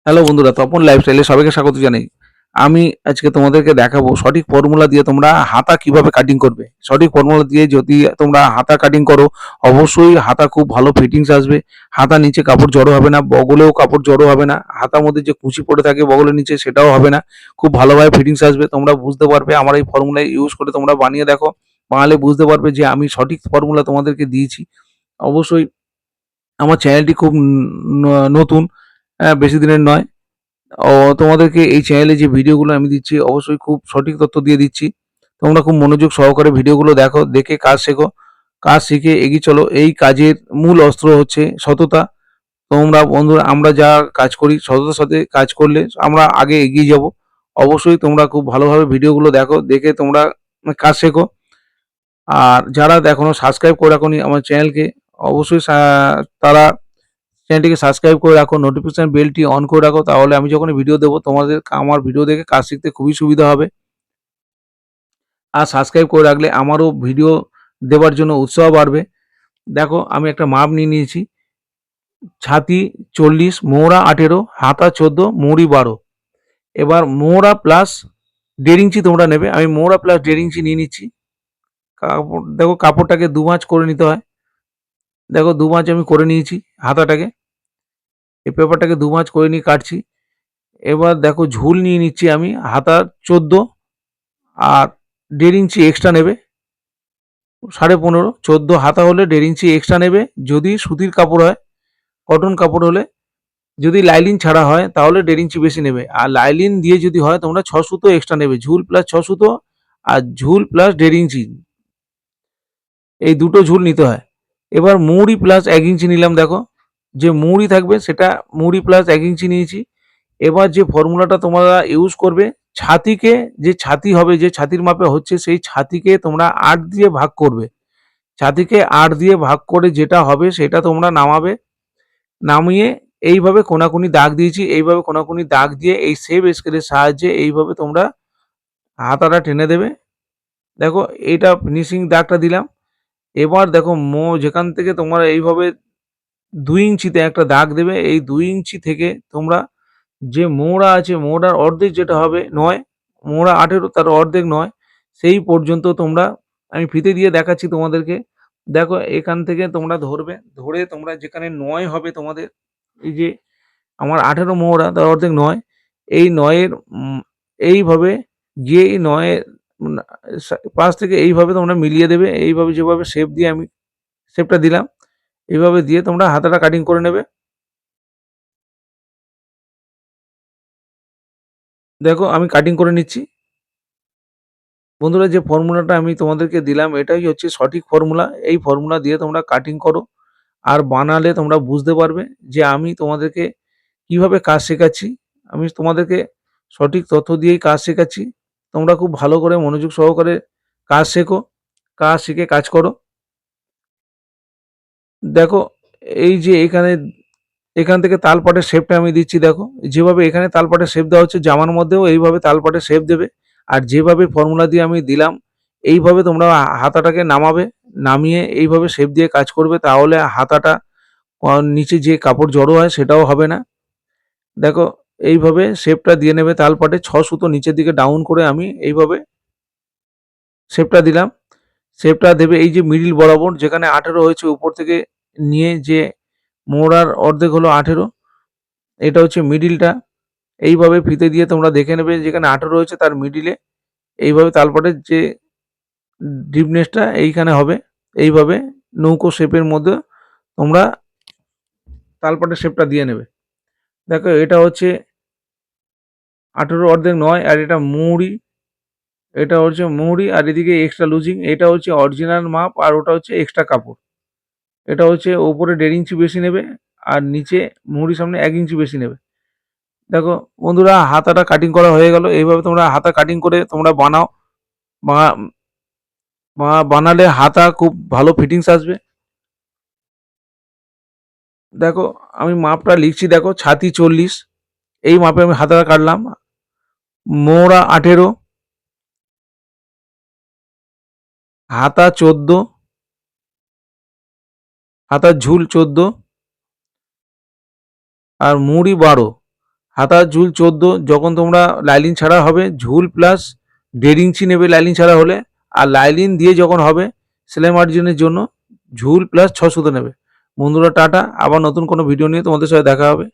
Hello বন্ধুরা, তপন লাইফস্টাইলে সবাইকে স্বাগত জানাই। আমি আজকে তোমাদেরকে দেখাবো সঠিক ফর্মুলা দিয়ে তোমরা হাতা কিভাবে কাটিং করবে। সঠিক ফর্মুলা দিয়ে যদি তোমরা হাতা কাটিং করো, অবশ্যই হাতা খুব ভালো ফিটিংস আসবে। হাতা নিচে কাপড় জড়ো হবে না, বগলেও কাপড় জড়ো হবে না। হাতার মধ্যে যে কুচি পড়ে থাকে বগলের নিচে সেটাও হবে না। খুব ভালোভাবে ফিটিংস আসবে। তোমরা বুঝতে পারবে আমার এই ফর্মুলা ইউজ করে তোমরা বানিয়ে দেখো। বানালে বুঝতে পারবে যে আমি সঠিক ফর্মুলা তোমাদেরকে দিয়েছি। অবশ্যই আমার চ্যানেলটি খুব নতুন, বেশি দিনের নয়। ও তোমাদেরকে এই চ্যানেলে যে ভিডিওগুলো আমি দিচ্ছি অবশ্যই খুব সঠিক তথ্য দিয়ে দিচ্ছি। তোমরা খুব মনোযোগ সহকারে ভিডিওগুলো দেখো, দেখে কাজ শেখো। কাজ শিখে এগিয়ে চলো। এই কাজের মূল অস্ত্র হচ্ছে সততা। তোমরা বন্ধুরা আমরা যা কাজ করি সততার সাথে কাজ করলে আমরা আগে এগিয়ে যাব। অবশ্যই তোমরা খুব ভালোভাবে ভিডিওগুলো দেখো, দেখে তোমরা কাজ শেখো। আর যারা এখনো সাবস্ক্রাইব করে রাখোনি আমার চ্যানেলকে, অবশ্যই তারা চ্যানেলটিকে সাবস্ক্রাইব করে রাখো, নোটিফিকেশন বেলটি অন করে রাখো। তাহলে আমি যখনই ভিডিও দেবো তোমাদের আমার ভিডিও দেখে কাজ শিখতে খুবই সুবিধা হবে। আর সাবস্ক্রাইব করে রাখলে আমারও ভিডিও দেওয়ার জন্য উৎসাহ বাড়বে। দেখো আমি একটা মাপ নিয়ে নিয়েছি। ছাতি 40, মোহরা 18, হাতা 14, মুড়ি 12। এবার মোহরা প্লাস 1.5 ইঞ্চি তোমরা নেবে। আমি মোহরা প্লাস 1.5 ইঞ্চি নিয়ে নিচ্ছি। কাপড় দেখো, কাপড়টাকে 2 ভাঁজ করে নিতে হয়। দেখো 2 ভাঁজ আমি করে নিয়েছি হাতাটাকে। এই পেপারটাকে 2 ভাঁজ করে নিয়ে কাটছি। এবার দেখো ঝুল নিয়ে নিচ্ছি আমি হাতার 14, আর 1.5 ইঞ্চি এক্সট্রা নেবে। 15.5, 14 হাতা হলে 1.5 ইঞ্চি এক্সট্রা নেবে। যদি সুতির কাপড় হয়, কটন কাপড় হলে, যদি লাইলিন ছাড়া হয় তাহলে 1.5 ইঞ্চি বেশি নেবে। আর লাইলিন দিয়ে যদি হয় তোমরা 6 সুতো এক্সট্রা নেবে। ঝুল প্লাস 6 সুতো আর ঝুল প্লাস 1.5 ইঞ্চি, এই দুটো ঝুল নিতে হয়। এবার মুড়ি প্লাস 1 ইঞ্চি নিলাম। দেখো যে মুড়ি থাকবে সেটা মুড়ি প্লাস 1 ইঞ্চি নিয়েছি। এবার যে ফর্মুলাটা তোমরা ইউজ করবে, ছাতিকে, যে ছাতি হবে, যে ছাতির মাপে হচ্ছে সেই ছাতিকে তোমরা 8 দিয়ে ভাগ করবে। ছাতিকে 8 দিয়ে ভাগ করে যেটা হবে সেটা তোমরা নামাবে। নামিয়ে এইভাবে কোনাকুনি দাগ দিয়েছি, এইভাবে কোনাকুনি দাগ দিয়ে এই সেভ স্কেলের সাহায্যে এইভাবে তোমরা হাতাটা টেনে দেবে। দেখো এইটা ফিনিশিং দাগটা দিলাম। এবার দেখো যেখান থেকে তোমরা এইভাবে 2 ইঞ্চিতে একটা দাগ দেবে। এই 2 ইঞ্চি থেকে তোমরা যে মোহরা আছে, মোহরার অর্ধেক যেটা হবে 9, মোহরা 18 তার অর্ধেক 9, সেই পর্যন্ত তোমরা, আমি ফিতে দিয়ে দেখাচ্ছি তোমাদেরকে। দেখো এখান থেকে তোমরা ধরবে, ধরে তোমরা যেখানে 9 হবে তোমাদের, এই যে আমার 18 মোহরা তার অর্ধেক 9, এই 9 এর এইভাবে গিয়ে এই 9 এর পাশ থেকে এইভাবে তোমরা মিলিয়ে দেবে। এইভাবে যেভাবে শেপ দিয়ে আমি শেপটা দিলাম, এইভাবে দিয়ে তোমরা হাতাটা কাটিং করে নেবে। দেখো আমি কাটিং করে নিচ্ছি। বন্ধুরা যে ফর্মুলাটা আমি তোমাদেরকে দিলাম এটাই হচ্ছে সঠিক ফর্মুলা। এই ফর্মুলা দিয়ে তোমরা কাটিং করো, আর বানালে তোমরা বুঝতে পারবে যে আমি তোমাদেরকে কিভাবে কাজ শেখাচ্ছি। আমি তোমাদেরকে সঠিক তথ্য দিয়েই কাজ শেখাচ্ছি। তোমরা খুব ভালো করে মনোযোগ সহকারে কাজ শেখো, কাজ শিখে কাজ করো। দেখো এই যে এখান থেকে তালপাটের শেপটা আমি দিচ্ছি। দেখো যেভাবে এখানে তালপাটের শেপ দেওয়া হচ্ছে, জামার মধ্যেও এইভাবে তালপাটের শেপ দেবে। আর যেভাবে ফর্মুলা দিয়ে আমি দিলাম এইভাবে তোমরা হাতাটাকে নামাবে। নামিয়ে এইভাবে শেপ দিয়ে কাজ করবে, তাহলে হাতাটা নিচে যে কাপড় জড়ো হয় সেটাও হবে না। দেখো এইভাবে শেপটা দিয়ে নেবে। তালপাটে 6 সুতো নিচের দিকে ডাউন করে আমি এইভাবে শেপটা দিলাম। শেপটা দেবে এই যে মিডিল বরাবর যেখানে 18 হয়েছে, উপর থেকে নিয়ে যে মোড়ার অর্ধেক হলো 18, এটা হচ্ছে মিডিলটা। এইভাবে ফিতে দিয়ে তোমরা দেখে নেবে যেখানে 18 রয়েছে তার মিডিলে এইভাবে তালপাটের যে ডিপনেসটা এইখানে হবে। এইভাবে নৌকো শেপের মধ্যে তোমরা তালপাটের শেপটা দিয়ে নেবে। দেখো এটা হচ্ছে 18 অর্ধেক 9, আর এটা মুহুরি, এটা হচ্ছে মুহুরি, আর এদিকে এক্সট্রা লুজিং, এটা হচ্ছে অরিজিনাল মাপ, আর ওটা হচ্ছে এক্সট্রা কাপড়। এটা হচ্ছে ওপরে 1.5 ইঞ্চি বেশি নেবে, আর নিচে মুহুরির সামনে 1 ইঞ্চি বেশি নেবে। দেখো বন্ধুরা হাতাটা কাটিং করা হয়ে গেল। এইভাবে তোমরা হাতা কাটিং করে তোমরা বানাও। বানালে হাতা খুব ভালো ফিটিংস আসবে। দেখো আমি মাপটা লিখছি। দেখো ছাতি 40, এই মাপে আমি হাতাটা কাটলাম। মোহরা 18, হাতা 14, হাতার ঝুল 14, আর মুড়ি 12, হাতা ঝুল 14, যখন তোমরা লাইলিন ছাড়া হবে ঝুল প্লাস 1.5 ইঞ্চি নেবে লাইলিন ছাড়া হলে, আর লাইলিন দিয়ে যখন হবে সেলাই মার্জিনের জন্য ঝুল প্লাস 6 সুতো নেবে। বন্ধুরা টাটা, আবার নতুন কোনো ভিডিও নিয়ে তোমাদের সাথে দেখা হবে।